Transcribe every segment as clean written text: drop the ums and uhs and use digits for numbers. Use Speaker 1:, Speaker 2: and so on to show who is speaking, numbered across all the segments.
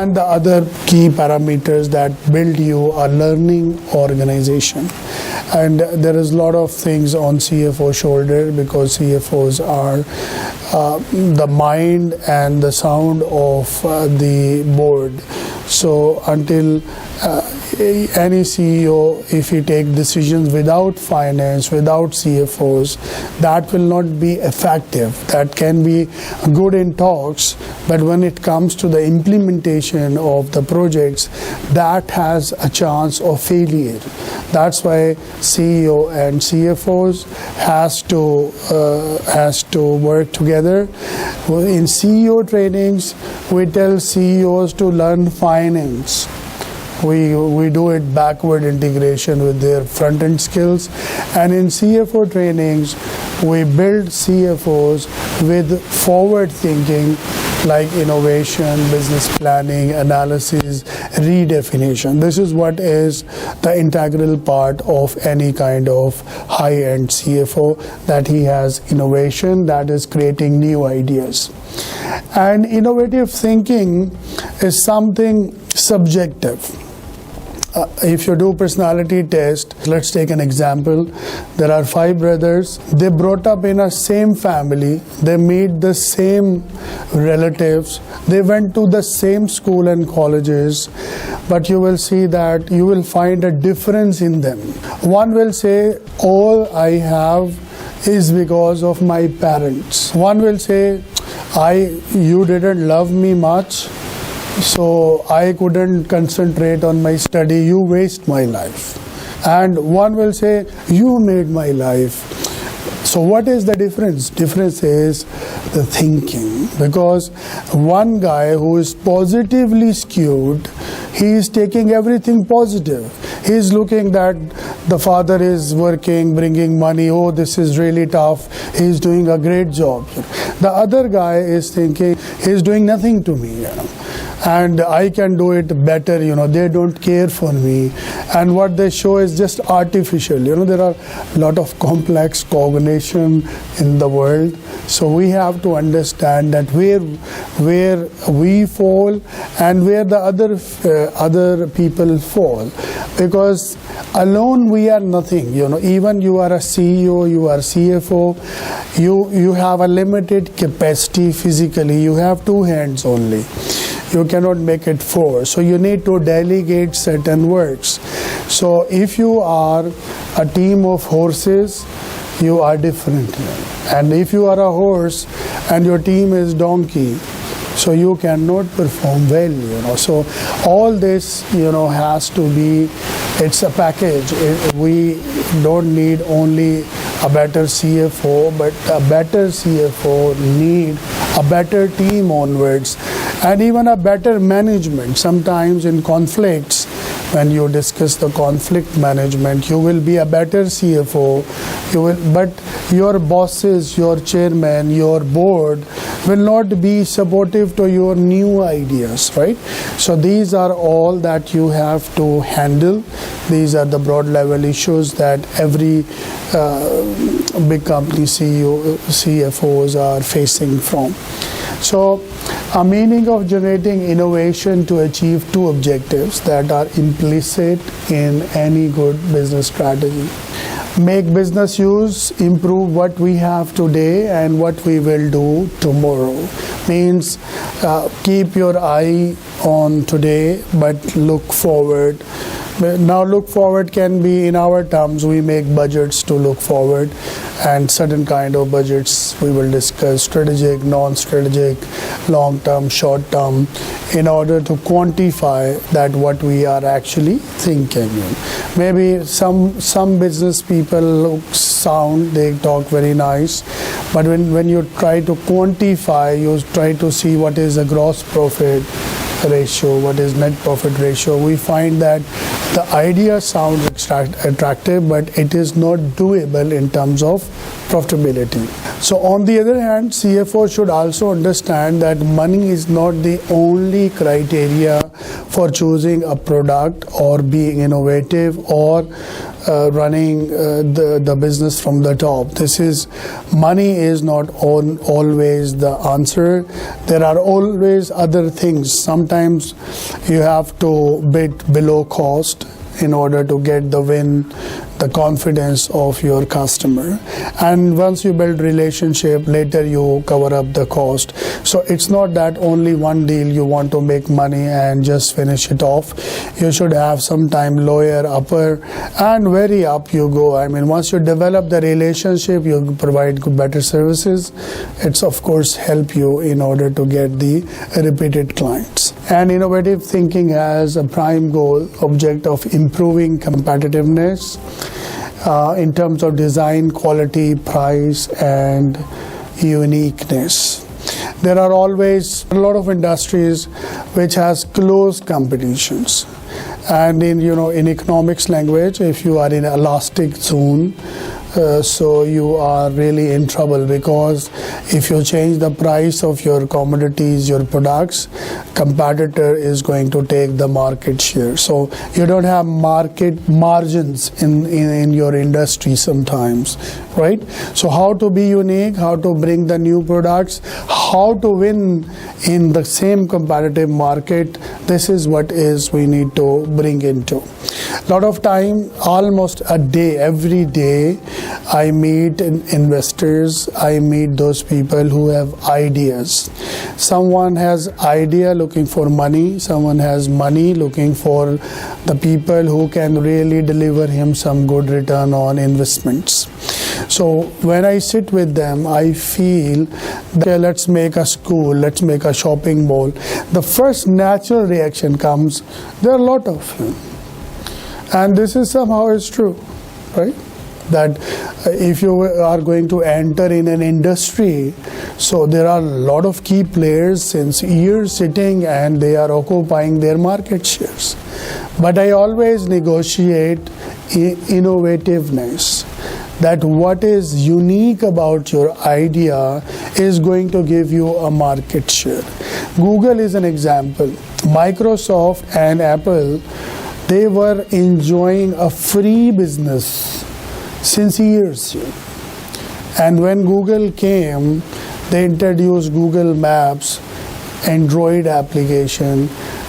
Speaker 1: and the other key parameters that build you a learning organization. And there is a lot of things on CFO shoulder, because CFOs are the mind and the sound of the board. So until any CEO, if he take decisions without finance, without CFOs, that will not be effective. That can be good in talks, but when it comes to the implementation of the projects, that has a chance of failure. That's why CEO and CFOs has to work together. In CEO trainings, we tell CEOs to learn finance. We do it backward integration with their front-end skills. And in CFO trainings, we build CFOs with forward thinking, like innovation, business planning, analysis, redefinition. This is what is the integral part of any kind of high-end CFO, that he has innovation, that is creating new ideas. And innovative thinking is something subjective. If you do personality test, let's take an example. There are 5 brothers. They brought up in a same family. They meet the same relatives. They went to the same school and colleges. But you will see that you will find a difference in them. One will say, all I have is because of my parents. One will say, you didn't love me much, so I couldn't concentrate on my study, you waste my life. And one will say, you made my life. So what is the difference? Difference is the thinking. Because one guy who is positively skewed, he is taking everything positive. He is looking that the father is working, bringing money, oh, this is really tough, he is doing a great job. The other guy is thinking, he is doing nothing to me, and I can do it better, they don't care for me. And what they show is just artificial. There are a lot of complex cognition in the world. So we have to understand that where we fall and where the other people fall. Because alone we are nothing. Even you are a CEO, you are CFO, you have a limited capacity physically. You have 2 hands only. You cannot make it 4. So you need to delegate certain works. So if you are a team of horses, you are different. And if you are a horse and your team is donkey, so you cannot perform well. So all this, has to be, it's a package. We don't need only a better CFO, but a better CFO need a better team onwards, and even a better management. Sometimes in conflicts, when you discuss the conflict management, you will be a better CFO, but your bosses, your chairman, your board will not be supportive to your new ideas, right? So these are all that you have to handle. These are the broad level issues that every big company CFOs are facing from. So a meaning of generating innovation to achieve 2 objectives that are implicit in any good business strategy. Make business use, improve what we have today and what we will do tomorrow. Means keep your eye on today, but look forward. Now look forward can be, in our terms, we make budgets to look forward, and certain kind of budgets we will discuss: strategic, non-strategic, long-term, short-term, in order to quantify that what we are actually thinking. Maybe some business people look sound, they talk very nice, but when you try to quantify, you try to see what is the gross profit ratio, what is net profit ratio, we find that the idea sounds attractive, but it is not doable in terms of profitability. So on the other hand, CFO should also understand that money is not the only criteria for choosing a product or being innovative or running the business from the top. Money is not always the answer. There are always other things. Sometimes you have to bid below cost in order to get the win, the confidence of your customer. And once you build relationship, later you cover up the cost. So it's not that only one deal you want to make money and just finish it off. You should have some time lower, upper, and very up you go. I mean, once you develop the relationship, you provide better services. It's of course help you in order to get the repeated clients. And innovative thinking has a prime goal, object of improving competitiveness in terms of design, quality, price, and uniqueness. There are always a lot of industries which has close competitions. And in economics language, if you are in elastic zone, so you are really in trouble, because if you change the price of your commodities, your products, competitor is going to take the market share. So you don't have market margins in your industry sometimes, right? So how to be unique, how to bring the new products, how to win in the same competitive market, this is what we need to bring into. A lot of time, almost a day, every day, I meet investors, I meet those people who have ideas. Someone has idea looking for money, someone has money looking for the people who can really deliver him some good return on investments. So when I sit with them, I feel that let's make a school, let's make a shopping mall. The first natural reaction comes, there are a lot of them. And this is somehow is true, right? That if you are going to enter in an industry, so there are a lot of key players since years sitting and they are occupying their market shares. But I always negotiate innovativeness, that what is unique about your idea is going to give you a market share. Google is an example. Microsoft and Apple, they were enjoying a free business since years. And when Google came, they introduced Google Maps, Android application,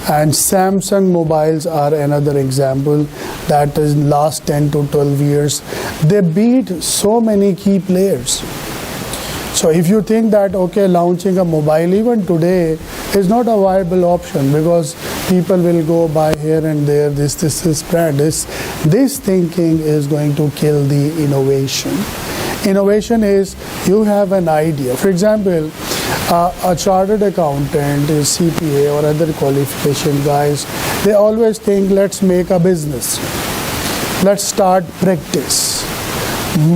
Speaker 1: and Samsung mobiles are another example that is last 10 to 12 years. They beat so many key players. So if you think that, okay, launching a mobile even today is not a viable option because people will go buy here and there, this brand, this thinking is going to kill the innovation. Innovation is you have an idea. For example, a chartered accountant, a CPA or other qualification guys, they always think let's make a business. Let's start practice.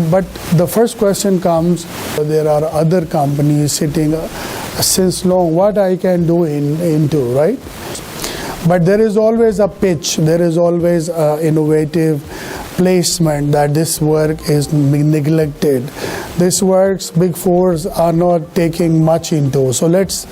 Speaker 1: But the first question comes, there are other companies sitting since long, what I can do into, right? But there is always a pitch, there is always innovative placement that this work is neglected. This works Big Fours are not taking much into. So let's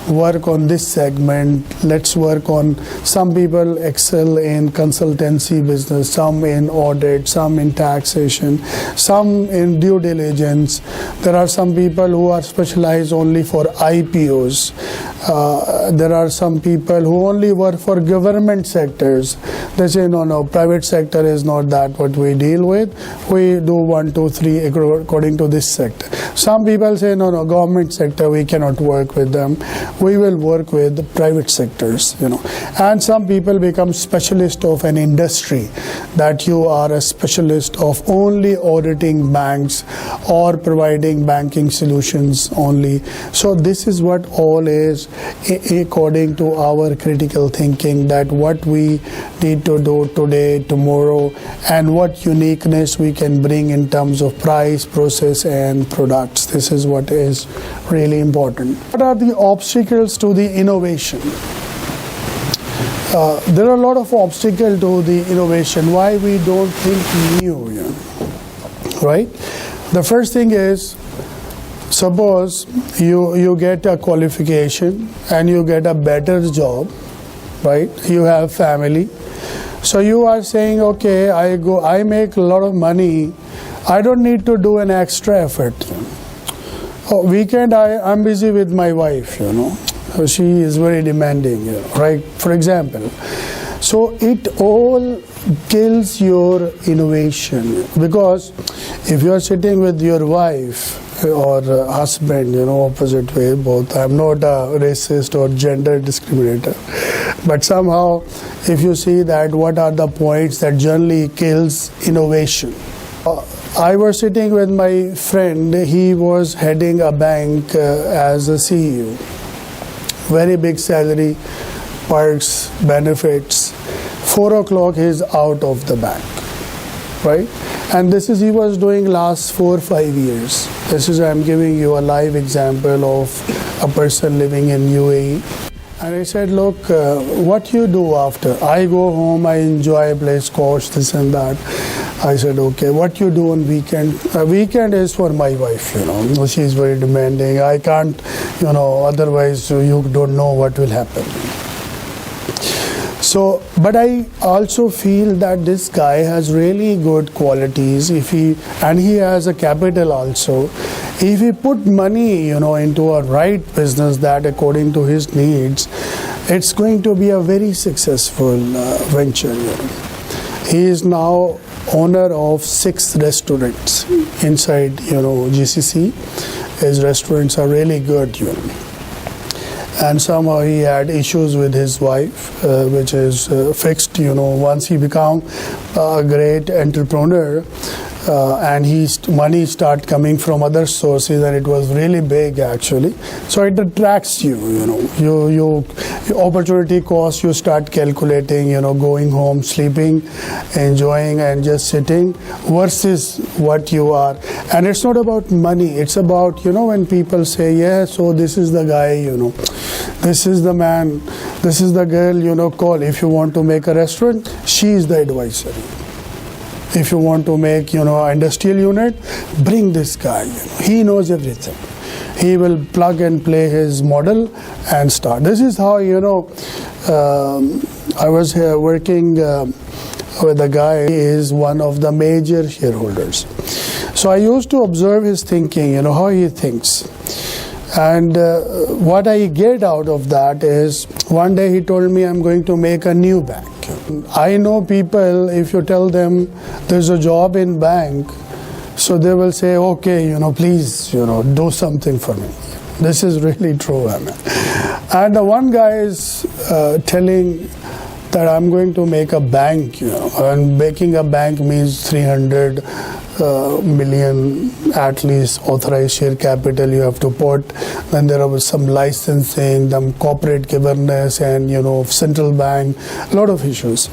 Speaker 1: work on this segment. Let's work on, some people excel in consultancy business, some in audit, some in taxation, some in due diligence. There are some people who are specialized only for IPOs. There are some people who only work for government sectors. They say, no, private sector is not that what we deal with. We do 1, 2, 3 according to this sector. Some people say, no, government sector, we cannot work with them. We will work with the private sectors, And some people become specialist of an industry, that you are a specialist of only auditing banks or providing banking solutions only. So this is what all is according to our critical thinking, that what we need to do today, tomorrow, and what uniqueness we can bring in terms of price, process, and products. This is what is really important. What are the obstacles to the innovation? There are a lot of obstacles to the innovation. Why we don't think new, right? The first thing is, suppose you get a qualification and you get a better job, right? You have family. So you are saying, okay, I make a lot of money, I don't need to do an extra effort. Weekend I'm busy with my wife, she is very demanding, right? For example. So it all kills your innovation, because if you are sitting with your wife or husband, opposite way, both. I'm not a racist or gender discriminator, but somehow if you see that what are the points that generally kills innovation. I was sitting with my friend, he was heading a bank as a CEO. Very big salary, perks, benefits. 4 o'clock he's out of the bank, right? And this is he was doing last 4 or 5 years. This is, I'm giving you a live example of a person living in UAE. And I said, look, what you do after? I go home, I enjoy, play squash, this and that. I said, okay, what you do on weekend? Weekend is for my wife, she's very demanding. I can't, otherwise you don't know what will happen. So, but I also feel that this guy has really good qualities. And he has a capital also. If he put money, into a right business that according to his needs, it's going to be a very successful venture. He is now owner of 6 restaurants inside, GCC. His restaurants are really good, And somehow he had issues with his wife, which is fixed, once he become a great entrepreneur, and money start coming from other sources, and it was really big actually. So it attracts you, your opportunity cost, you start calculating, going home, sleeping, enjoying and just sitting versus what you are. And it's not about money, it's about, when people say, yeah, so this is the guy, this is the man, this is the girl, call. If you want to make a restaurant, she is the advisor. If you want to make, industrial unit, bring this guy. He knows everything. He will plug and play his model and start. This is how, I was here working with a guy. He is one of the major shareholders. So I used to observe his thinking, how he thinks. And what I get out of that is, one day he told me, I'm going to make a new bank. I know people, if you tell them there's a job in bank, so they will say, okay, please, do something for me. This is really true. And the one guy is telling that I'm going to make a bank, and making a bank means 300 million at least authorized share capital you have to put. Then there was some licensing, the corporate governance, and central bank, a lot of issues.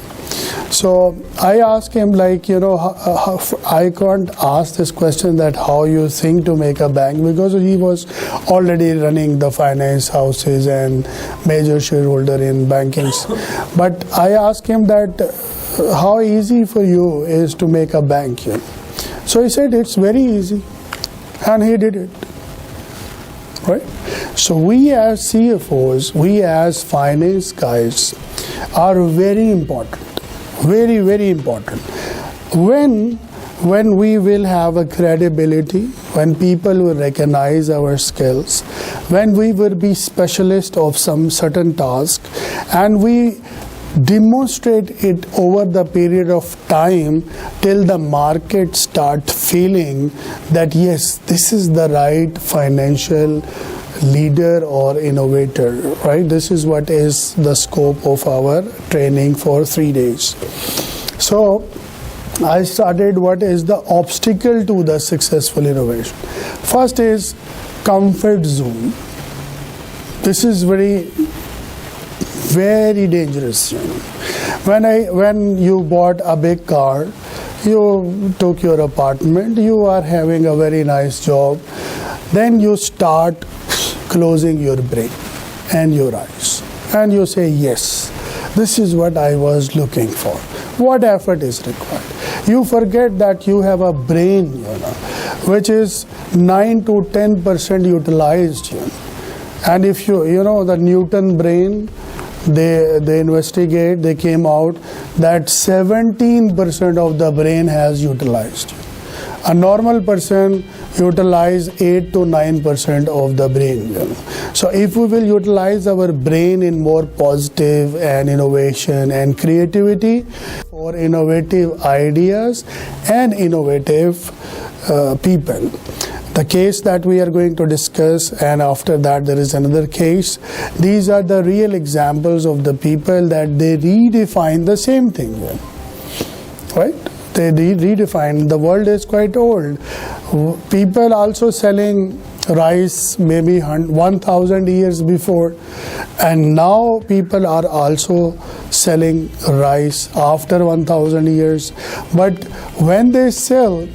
Speaker 1: So I asked him, I can't ask this question that how you think to make a bank, because he was already running the finance houses and major shareholder in bankings. But I asked him that how easy for you is to make a bank here. So he said it's very easy, and he did it, right? So we as CFOs, we as finance guys are very important, very, very important. When we will have a credibility, when people will recognize our skills, when we will be specialists of some certain task, and we demonstrate it over the period of time till the market start feeling that yes, this is the right financial leader or innovator, right? This is what is the scope of our training for 3 days. So I started what is the obstacle to the successful innovation. First is comfort zone. This is very dangerous. When you bought a big car, you took your apartment, you are having a very nice job, then you start closing your brain and your eyes, and you say, yes, this is what I was looking for. What effort is required? You forget that you have a brain, which is 9 to 10% utilized. And if the Newton brain, they investigate, they came out that 17% of the brain has utilized. A normal person utilize 8 to 9% of the brain. So if we will utilize our brain in more positive and innovation and creativity for innovative ideas and innovative people. The case that we are going to discuss, and after that there is another case. These are the real examples of the people that they redefine the same thing, right? They redefine. The world is quite old. People also selling rice maybe 1,000 years before, and now people are also selling rice after 1,000 years. But when they sell,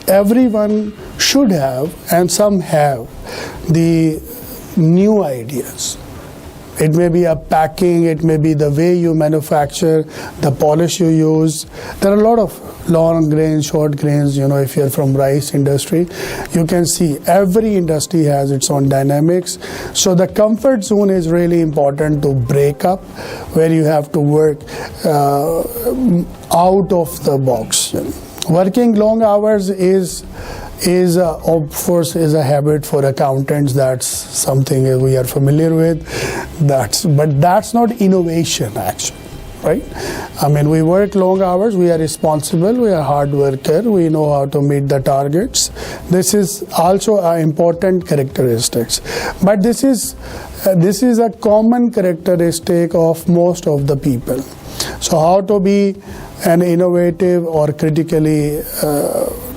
Speaker 1: everyone should have, and some have, the new ideas. It may be a packing, it may be the way you manufacture, the polish you use. There are a lot of long grains, short grains, if you're from rice industry, you can see every industry has its own dynamics. So the comfort zone is really important to break up, where you have to work out of the box. Working long hours is of course a habit for accountants. That's something we are familiar with. But that's not innovation actually, right? I mean, we work long hours, we are responsible, we are hard worker, we know how to meet the targets. This is also an important characteristics. But this is a common characteristic of most of the people. So how to be an innovative or critically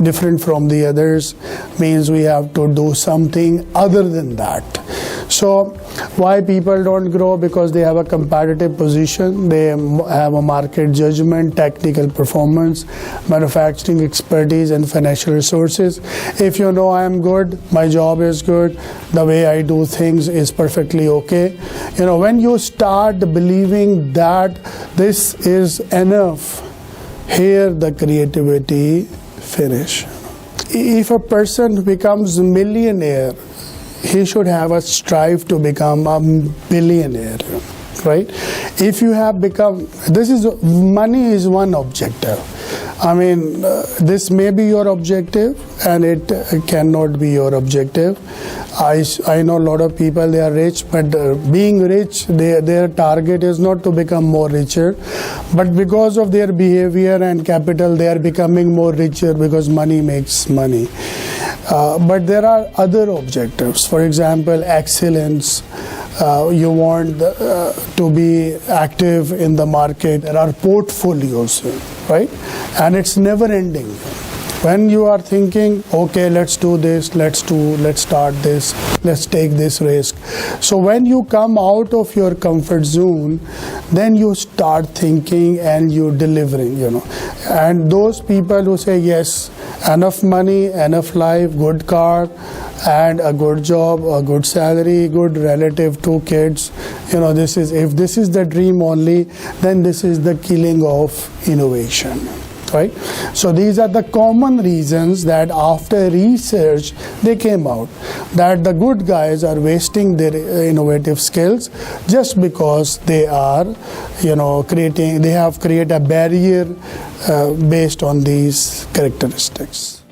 Speaker 1: different from the others means we have to do something other than that. So why people don't grow? Because they have a competitive position, they have a market judgment, technical performance, manufacturing expertise, and financial resources. If you know I am good, my job is good, the way I do things is perfectly okay. When you start believing that this is enough, here the creativity finish. If a person becomes a millionaire, he should have a strive to become a billionaire, right? If you have become, money is one objective. I mean, this may be your objective and it cannot be your objective. I know a lot of people, they are rich, but being rich, their target is not to become more richer, but because of their behavior and capital, they are becoming more richer because money makes money. But there are other objectives. For example, excellence. You want to be active in the market. There are portfolios, right? And it's never ending. When you are thinking, okay, let's do this, let's start this, let's take this risk. So when you come out of your comfort zone, then you start thinking and you delivering, And those people who say, yes, enough money, enough life, good car, and a good job, a good salary, good relative, 2 kids, if this is the dream only, then this is the killing of innovation. Right? So these are the common reasons that after research they came out that the good guys are wasting their innovative skills just because they are, they have created a barrier based on these characteristics.